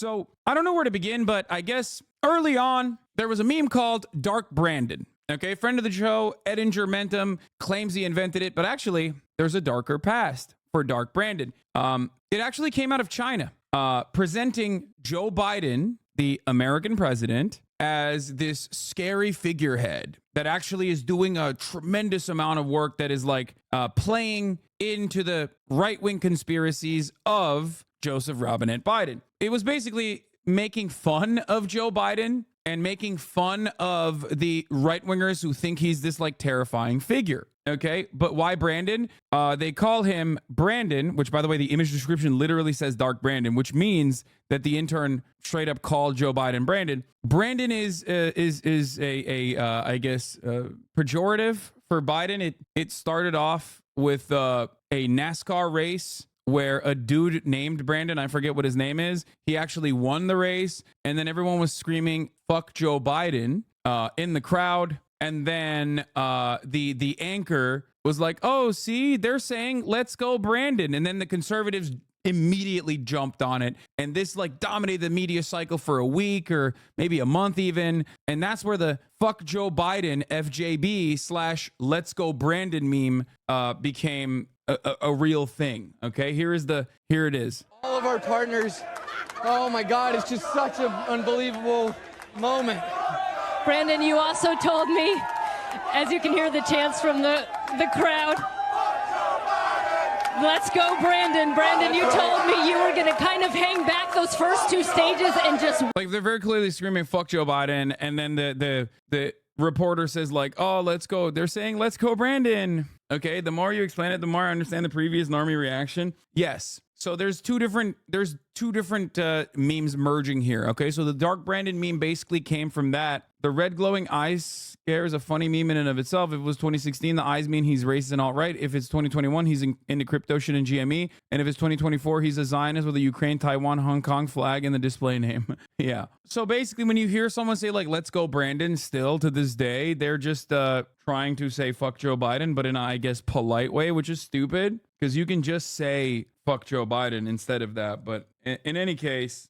So I don't know where to begin, but I guess early on, there was a meme called Dark Brandon. Okay, friend of the show, Edinger Mentum, claims he invented it, but actually, there's a darker past for Dark Brandon. It actually came out of China, presenting Joe Biden, the American president, as this scary figurehead that actually is doing a tremendous amount of work that is like playing into the right-wing conspiracies of Joseph Robinette Biden. It was basically making fun of Joe Biden and making fun of the right-wingers who think he's this like terrifying figure. Okay, but why Brandon? They call him Brandon, which, by the way, the image description literally says Dark Brandon, which means that the intern straight up called Joe Biden Brandon. Brandon is I guess pejorative for Biden. It started off with a NASCAR race where a dude named Brandon, I forget what his name is, he actually won the race, and then everyone was screaming "fuck Joe Biden" in the crowd. And then the anchor was like, oh, see, they're saying, let's go, Brandon. And then the conservatives immediately jumped on it. And this like dominated the media cycle for a week or maybe a month even. And that's where the fuck Joe Biden FJB / let's go Brandon meme became a real thing. Okay, here it is. All of our partners. Oh, my God, it's just such an unbelievable moment. Brandon, you also told me, as you can hear the chants from the crowd, let's go, Brandon. Brandon, you told me you were going to kind of hang back those first two stages and just... Like, they're very clearly screaming, fuck Joe Biden, and then the reporter says, like, oh, let's go. They're saying, let's go, Brandon. Okay, the more you explain it, the more I understand the previous normie reaction. Yes. So there's two different memes merging here. Okay, so the Dark Brandon meme basically came from that. The red glowing eyes scare is a funny meme in and of itself. If it was 2016, the eyes mean he's racist and alt-right. If it's 2021, he's into crypto shit and GME. And if it's 2024, he's a Zionist with a Ukraine, Taiwan, Hong Kong flag in the display name. Yeah. So basically, when you hear someone say like, let's go Brandon, still to this day, they're just trying to say fuck Joe Biden, but in a, I guess, polite way, which is stupid. Because you can just say fuck Joe Biden instead of that. But in any case,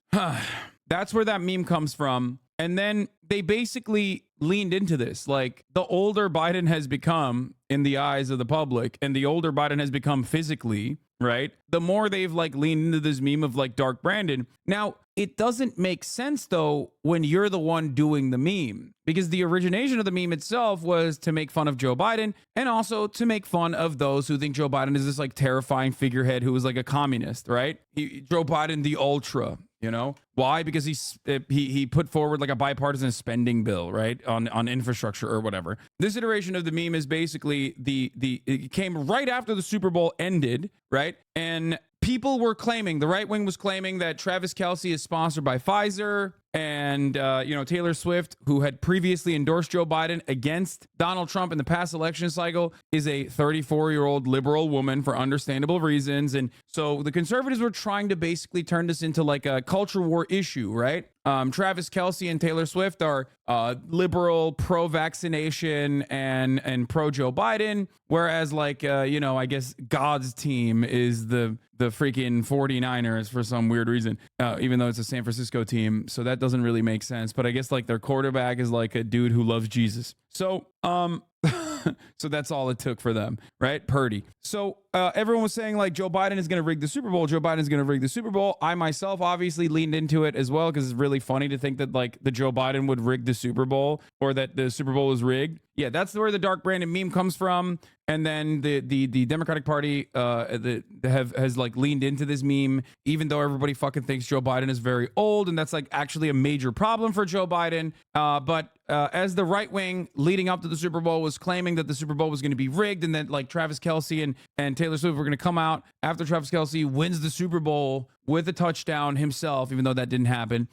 that's where that meme comes from. And then they basically leaned into this. Like, the older Biden has become in the eyes of the public, and the older Biden has become physically, right? The more they've like leaned into this meme of like Dark Brandon. Now, it doesn't make sense though when you're the one doing the meme, because the origination of the meme itself was to make fun of Joe Biden and also to make fun of those who think Joe Biden is this like terrifying figurehead who was like a communist, right? Joe Biden, the ultra. You know why? Because he put forward like a bipartisan spending bill, right, on infrastructure or whatever. This iteration of the meme is basically it came right after the Super Bowl ended, right? And people were claiming, the right wing was claiming that Travis Kelce is sponsored by Pfizer, and Taylor Swift, who had previously endorsed Joe Biden against Donald Trump in the past election cycle, is a 34-year-old liberal woman for understandable reasons. And so the conservatives were trying to basically turn this into like a culture war issue, right? Travis Kelce and Taylor Swift are liberal, pro-vaccination and pro-Joe Biden, whereas like, I guess God's team is the freaking 49ers for some weird reason, even though it's a San Francisco team. So that doesn't really make sense. But I guess like their quarterback is like a dude who loves Jesus. So, so that's all it took for them, right? Purdy. So everyone was saying like Joe Biden is going to rig the Super Bowl. Joe Biden is going to rig the Super Bowl. I myself obviously leaned into it as well because it's really funny to think that like the Joe Biden would rig the Super Bowl or that the Super Bowl is rigged. Yeah, that's where the Dark Brandon meme comes from. And then the Democratic Party has like leaned into this meme, even though everybody fucking thinks Joe Biden is very old, and that's like actually a major problem for Joe Biden. But as the right wing leading up to the Super Bowl was claiming that the Super Bowl was going to be rigged, and that like Travis Kelce and Taylor Swift were going to come out after Travis Kelce wins the Super Bowl with a touchdown himself, even though that didn't happen.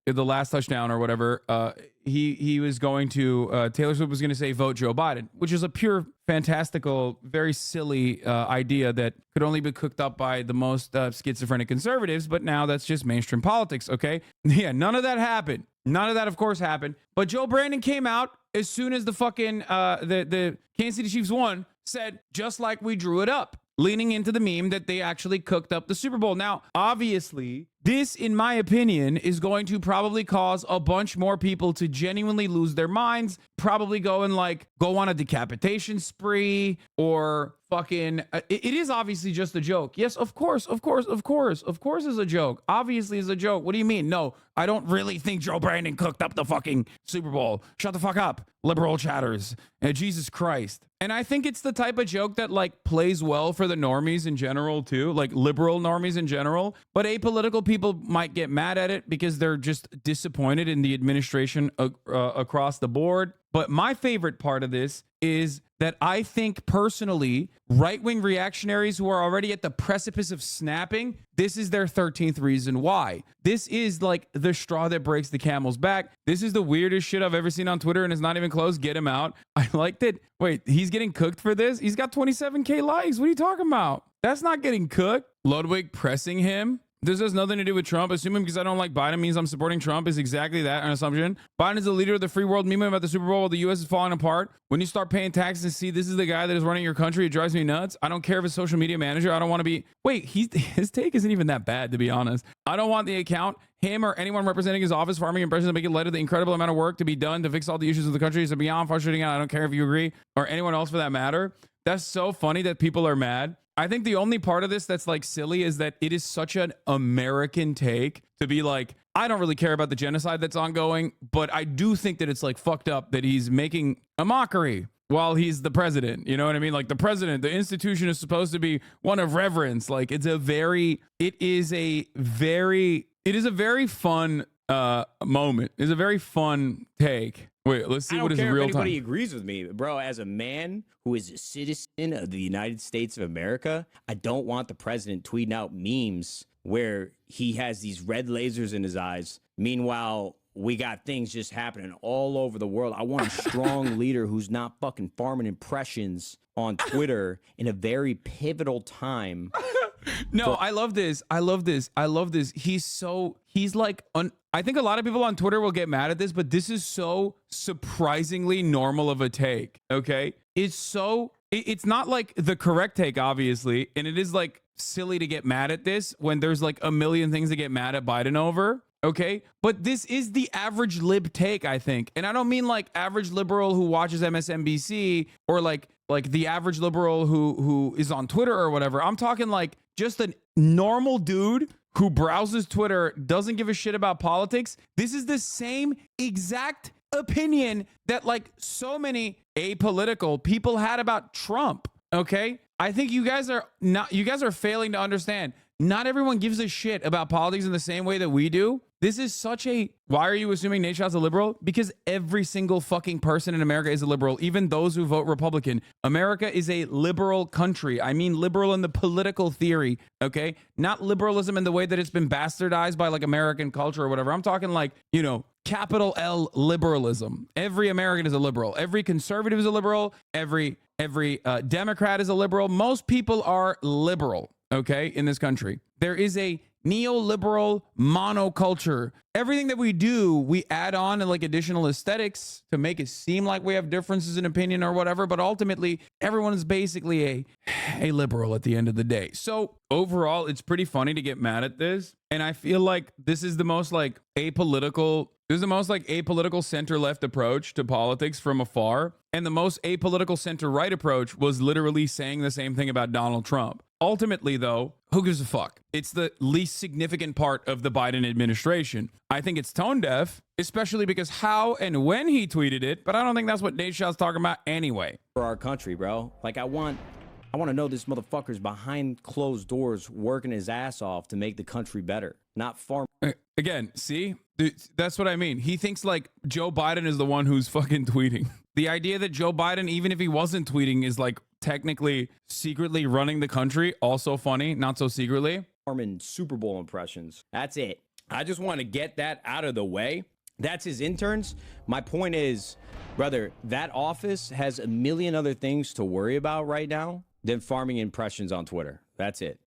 The last touchdown or whatever, he was going to, Taylor Swift was going to say, vote Joe Biden, which is a pure, fantastical, very silly idea that could only be cooked up by the most schizophrenic conservatives. But now that's just mainstream politics. Okay. Yeah. None of that happened. None of that, of course, happened. But Joe Brandon came out as soon as the fucking, the Kansas City Chiefs won, said, just like we drew it up, leaning into the meme that they actually cooked up the Super Bowl. Now, obviously, This, in my opinion, is going to probably cause a bunch more people to genuinely lose their minds, probably go on a decapitation spree, or fucking it is obviously just a joke. Yes, of course is a joke. Obviously is a joke. What do you mean? No, I don't really think Joe Brandon cooked up the fucking Super Bowl. Shut the fuck up, liberal chatters. Jesus Christ. And I think it's the type of joke that like plays well for the normies in general too, like liberal normies in general. But apolitical people might get mad at it because they're just disappointed in the administration across the board. But my favorite part of this is that I think personally, right-wing reactionaries who are already at the precipice of snapping, this is their 13th reason why. This is like the straw that breaks the camel's back. This is the weirdest shit I've ever seen on Twitter, and it's not even close. Get him out. I like that. Wait, he's getting cooked for this? He's got 27K likes. What are you talking about? That's not getting cooked. Ludwig pressing him. This has nothing to do with Trump. Assuming because I don't like Biden means I'm supporting Trump is exactly that, an assumption. Biden is the leader of the free world. Meme about the Super Bowl while the U.S. is falling apart. When you start paying taxes and see this is the guy that is running your country, it drives me nuts. I don't care if it's social media manager. I don't want to be... Wait, his take isn't even that bad, to be honest. I don't want the account, him or anyone representing his office, farming impressions, and making light of the incredible amount of work to be done to fix all the issues of the country. So beyond frustrating out, I don't care if you agree, or anyone else for that matter. That's so funny that people are mad. I think the only part of this that's like silly is that it is such an American take to be like, I don't really care about the genocide that's ongoing, but I do think that it's like fucked up that he's making a mockery while he's the president. You know what I mean? Like the president, the institution is supposed to be one of reverence. Like it is a very fun moment. It's a very fun take. Wait, let's see what is real time. I don't care if anybody agrees with me, bro. As a man who is a citizen of the United States of America, I don't want the president tweeting out memes where he has these red lasers in his eyes. Meanwhile, we got things just happening all over the world. I want a strong leader who's not fucking farming impressions on Twitter in a very pivotal time. No, I love this. He's like, I think a lot of people on Twitter will get mad at this, but this is so surprisingly normal of a take. Okay. It's not like the correct take, obviously. And it is like silly to get mad at this when there's like a million things to get mad at Biden over. Okay. But this is the average lib take, I think. And I don't mean like average liberal who watches MSNBC or like the average liberal who is on Twitter or whatever. I'm talking like just a normal dude who browses Twitter, doesn't give a shit about politics. This is the same exact opinion that like so many apolitical people had about Trump. Okay. I think you guys are failing to understand. Not everyone gives a shit about politics in the same way that we do. This is such a, why are you assuming Nate Shot's a liberal? Because every single fucking person in America is a liberal, even those who vote Republican. America is a liberal country. I mean liberal in the political theory, okay? Not liberalism in the way that it's been bastardized by like American culture or whatever. I'm talking like, you know, capital L liberalism. Every American is a liberal. Every conservative is a liberal. Every Democrat is a liberal. Most people are liberal, okay, in this country. There is a neoliberal monoculture. Everything that we do, we add on like additional aesthetics to make it seem like we have differences in opinion or whatever. But ultimately, everyone is basically a liberal at the end of the day. So overall, it's pretty funny to get mad at this. And I feel like this is the most like apolitical center-left approach to politics from afar. And the most apolitical center-right approach was literally saying the same thing about Donald Trump. Ultimately, though, who gives a fuck? It's the least significant part of the Biden administration. I think it's tone deaf, especially because how and when he tweeted it, but I don't think that's what Nate Shot's talking about anyway. For our country, bro. Like, I want to know this motherfucker's behind closed doors working his ass off to make the country better, not farm. Again, see? That's what I mean. He thinks like Joe Biden is the one who's fucking tweeting. The idea that Joe Biden, even if he wasn't tweeting, is like technically secretly running the country. Also funny, not so secretly. Farming Super Bowl impressions. That's it. I just want to get that out of the way. That's his interns. My point is, brother, that office has a million other things to worry about right now than farming impressions on Twitter. That's it.